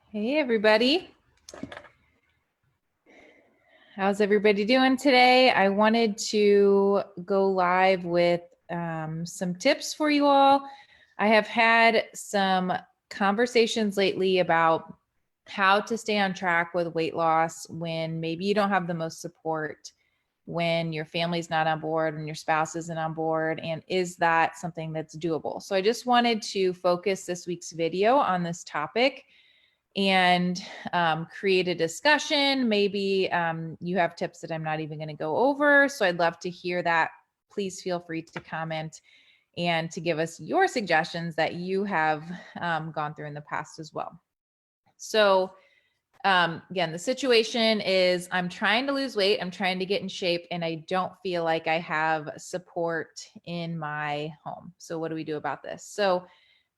Hey, everybody. How's everybody doing today? I wanted to go live with some tips for you all. I have had some conversations lately about how to stay on track with weight loss when maybe you don't have the most support, when your family's not on board, when your spouse isn't on board, and is that something that's doable? So I just wanted to focus this week's video on this topic and create a discussion. Maybe you have tips that I'm not even going to go over. So I'd love to hear that. Please feel free to comment and to give us your suggestions that you have gone through in the past as well. So again, the situation is I'm trying to lose weight. I'm trying to get in shape and I don't feel like I have support in my home. So what do we do about this? So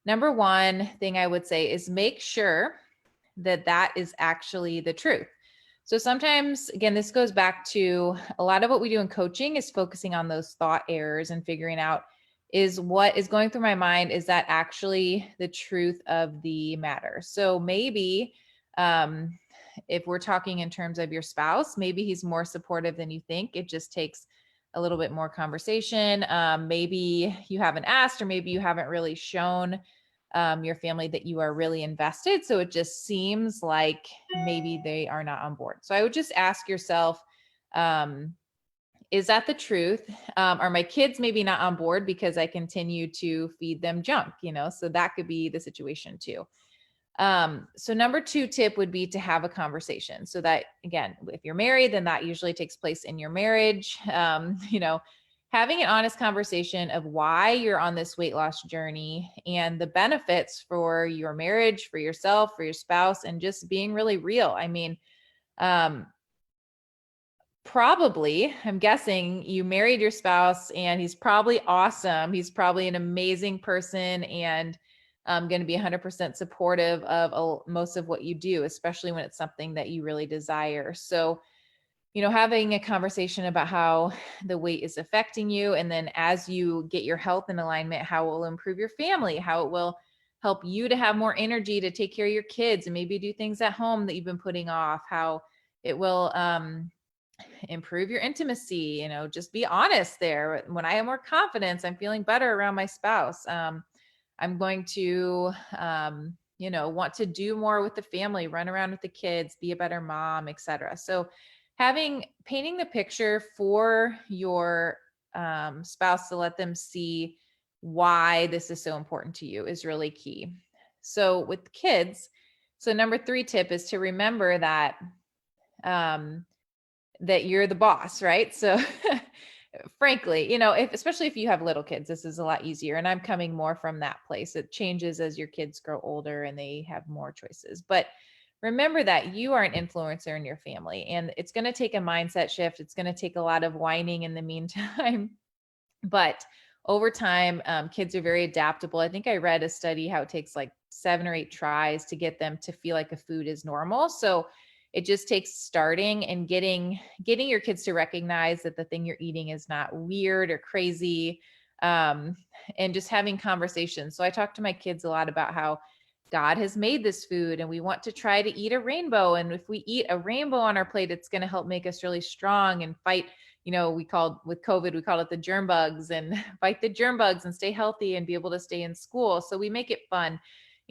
number one thing I would say is make sure that is actually the truth. So sometimes, again, this goes back to a lot of what we do in coaching is focusing on those thought errors and figuring out is what is going through my mind, is that actually the truth of the matter? So maybe if we're talking in terms of your spouse, maybe he's more supportive than you think. It just takes a little bit more conversation. Maybe you haven't asked, or maybe you haven't really shown your family that you are really invested. So it just seems like maybe they are not on board. So I would just ask yourself, is that the truth? Are my kids maybe not on board because I continue to feed them junk? So that could be the situation too. So number two tip would be to have a conversation. So that, again, if you're married, then that usually takes place in your marriage. Having an honest conversation of why you're on this weight loss journey and the benefits for your marriage, for yourself, for your spouse, and just being really real. I mean, probably, I'm guessing you married your spouse and he's probably awesome. He's probably an amazing person and going to be 100% supportive of most of what you do, especially when it's something that you really desire. So, having a conversation about how the weight is affecting you. And then as you get your health in alignment, how it will improve your family, how it will help you to have more energy to take care of your kids and maybe do things at home that you've been putting off, how it will improve your intimacy, just be honest there. When I have more confidence, I'm feeling better around my spouse. I'm going to, want to do more with the family, run around with the kids, be a better mom, etc. So painting the picture for your spouse to let them see why this is so important to you is really key. So with kids, so number three tip is to remember that that you're the boss, right? So frankly, especially if you have little kids, this is a lot easier. And I'm coming more from that place. It changes as your kids grow older and they have more choices. But remember that you are an influencer in your family and it's going to take a mindset shift. It's going to take a lot of whining in the meantime. But over time, kids are very adaptable. I think I read a study how it takes like 7 or 8 tries to get them to feel like a food is normal. So it just takes starting and getting your kids to recognize that the thing you're eating is not weird or crazy, and just having conversations. So I talk to my kids a lot about how God has made this food and we want to try to eat a rainbow. And if we eat a rainbow on our plate, it's going to help make us really strong and fight. With COVID, we called it the germ bugs, and fight the germ bugs and stay healthy and be able to stay in school. So we make it fun.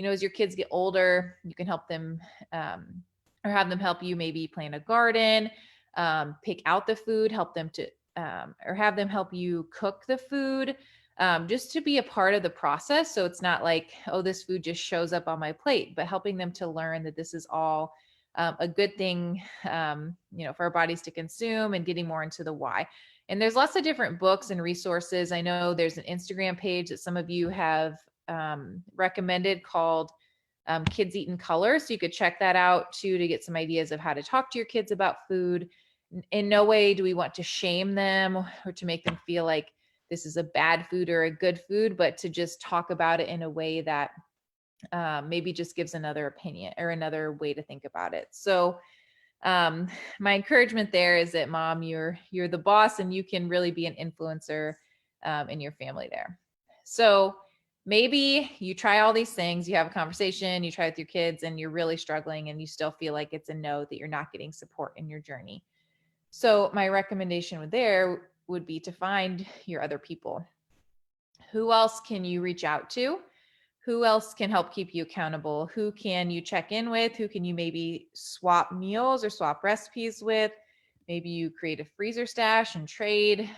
As your kids get older, you can help them or have them help you maybe plant a garden, pick out the food, help them to, or have them help you cook the food, just to be a part of the process. So it's not like, oh, this food just shows up on my plate, but helping them to learn that this is all a good thing, for our bodies to consume, and getting more into the why. And there's lots of different books and resources. I know there's an Instagram page that some of you have recommended called Kids Eat in Color. So you could check that out too, to get some ideas of how to talk to your kids about food. In no way do we want to shame them or to make them feel like this is a bad food or a good food, but to just talk about it in a way that maybe just gives another opinion or another way to think about it. So my encouragement there is that, Mom, you're the boss and you can really be an influencer in your family there. So maybe you try all these things, you have a conversation, you try with your kids, and you're really struggling and you still feel like it's a no, that you're not getting support in your journey. So my recommendation would be to find your other people. Who else can you reach out to? Who else can help keep you accountable? Who can you check in with? Who can you maybe swap meals or swap recipes with? Maybe you create a freezer stash and trade.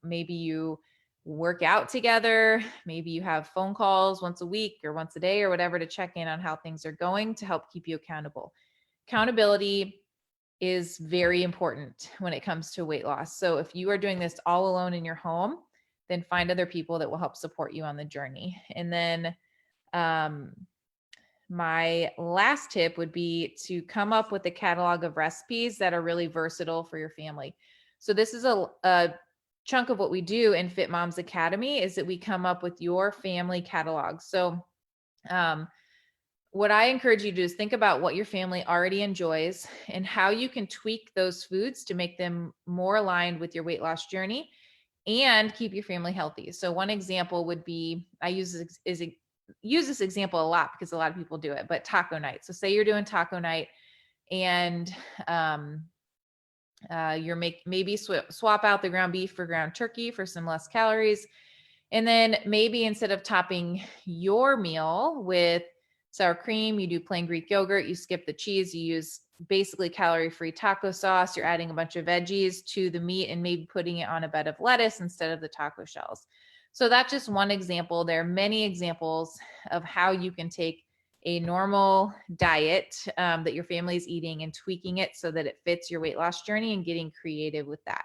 Maybe you work out together. Maybe you have phone calls once a week or once a day or whatever to check in on how things are going to help keep you accountable. Accountability is very important when it comes to weight loss. So if you are doing this all alone in your home, then find other people that will help support you on the journey. And then um, my last tip would be to come up with a catalog of recipes that are really versatile for your family. So this is a chunk of what we do in Fit Moms Academy, is that we come up with your family catalog. So what I encourage you to do is think about what your family already enjoys and how you can tweak those foods to make them more aligned with your weight loss journey and keep your family healthy. So one example would be, I use this example a lot because a lot of people do it, but taco night. So say you're doing taco night and maybe swap out the ground beef for ground turkey for some less calories. And then maybe instead of topping your meal with sour cream, you do plain Greek yogurt, you skip the cheese, you use basically calorie-free taco sauce, you're adding a bunch of veggies to the meat and maybe putting it on a bed of lettuce instead of the taco shells. So that's just one example. There are many examples of how you can take a normal diet that your family is eating and tweaking it so that it fits your weight loss journey and getting creative with that.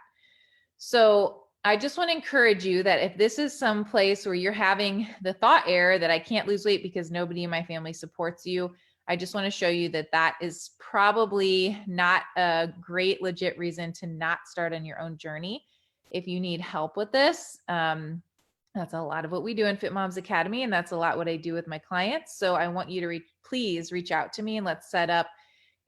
So I just want to encourage you that if this is some place where you're having the thought error that I can't lose weight because nobody in my family supports you, I just want to show you that that is probably not a great, legit reason to not start on your own journey. If you need help with this, that's a lot of what we do in Fit Moms Academy, and that's a lot what I do with my clients. So I want you to please reach out to me and let's set up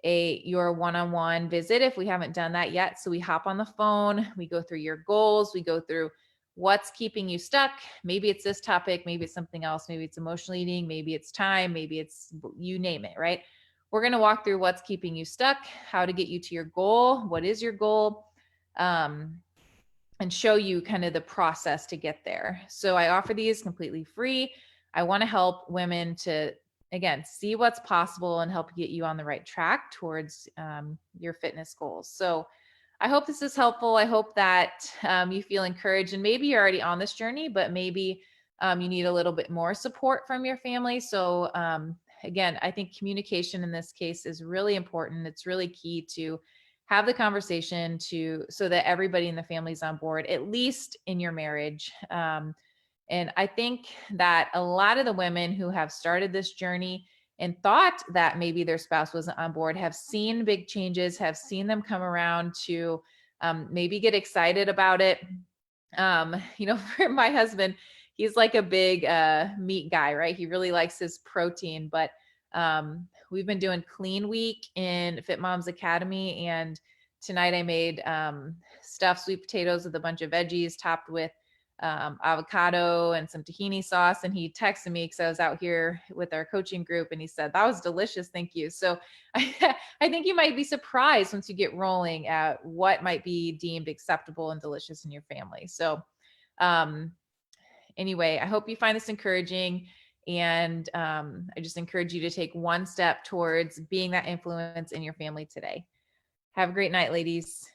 your one-on-one visit if we haven't done that yet. So we hop on the phone, we go through your goals, we go through what's keeping you stuck. Maybe it's this topic, maybe it's something else, maybe it's emotional eating, maybe it's time, maybe it's you name it, right? We're going to walk through what's keeping you stuck, how to get you to your goal, what is your goal, and show you kind of the process to get there. So I offer these completely free. I want to help women to, again, see what's possible and help get you on the right track towards your fitness goals. So I hope this is helpful. I hope that you feel encouraged, and maybe you're already on this journey, but maybe you need a little bit more support from your family. So again, I think communication in this case is really important. It's really key to have the conversation so that everybody in the family is on board, at least in your marriage. And I think that a lot of the women who have started this journey and thought that maybe their spouse wasn't on board have seen big changes, have seen them come around to maybe get excited about it. For my husband, he's like a big meat guy, right? He really likes his protein, but we've been doing clean week in Fit Moms Academy. And tonight I made stuffed sweet potatoes with a bunch of veggies topped with avocado and some tahini sauce. And he texted me because I was out here with our coaching group and he said, "That was delicious. Thank you." So I think you might be surprised once you get rolling at what might be deemed acceptable and delicious in your family. So anyway, I hope you find this encouraging. And I just encourage you to take one step towards being that influence in your family today. Have a great night, ladies.